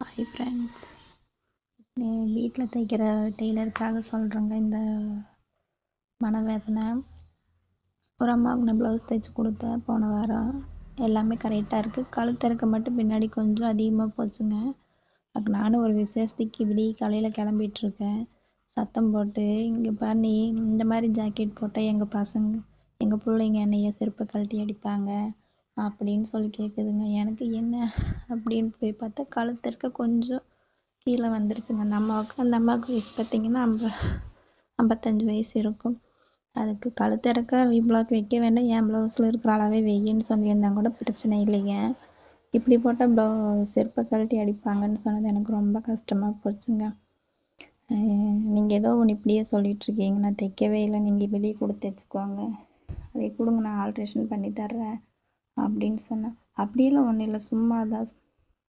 Hi friends, வீட்டில் தைக்கிற டெய்லருக்காக சொல்கிறேங்க. இந்த மனவேதனை ஒரு அம்மாவுக்கு நான் ப்ளவுஸ் தைச்சி கொடுத்தேன் போன வாரம். எல்லாமே கரெக்டாக இருக்குது. கழுத்தறுக்க மட்டும் பின்னாடி கொஞ்சம் அதிகமாக போச்சுங்க. அதுக்கு நானும் ஒரு விசேஷத்துக்கு விடிய காலையில் கிளம்பிட்டுருக்கேன். சத்தம் போட்டு, இங்கே பாரு நீ இந்த மாதிரி ஜாக்கெட் போட்டால் எங்கள் பிள்ளைங்க என்னைய செருப்பை கழட்டி அடிப்பாங்க அப்படின்னு சொல்லி கேட்குதுங்க. எனக்கு என்ன அப்படின்னு போய் பார்த்தா கழுத்தறுக்க கொஞ்சம் கீழே வந்துருச்சுங்க. அந்த அம்மாவுக்கு வயசு பார்த்தீங்கன்னா 55 வயசு இருக்கும். அதுக்கு கழுத்தறுக்க இவ்வளோக்கு வைக்க வேண்டாம், என் ப்ளவுஸில் இருக்கிற அளவே வெய்யின்னு சொல்லியிருந்தா கூட பிரச்சனை இல்லைங்க. இப்படி போட்டால் செருப்பை கழட்டி அடிப்பாங்கன்னு சொன்னது எனக்கு ரொம்ப கஷ்டமாக போச்சுங்க. நீங்கள் ஏதோ ஒன்று இப்படியே சொல்லிகிட்ருக்கீங்க, நான் தைக்கவே இல்லை, நீங்கள் வெளியே கொடுத்து தைச்சிக்கோங்க, அதை கொடுங்க நான் ஆல்ட்ரேஷன் பண்ணி தர்றேன் அப்படின்னு சொன்னேன். அப்படியெல்லாம் ஒன்றும் இல்லை, சும்மா தான்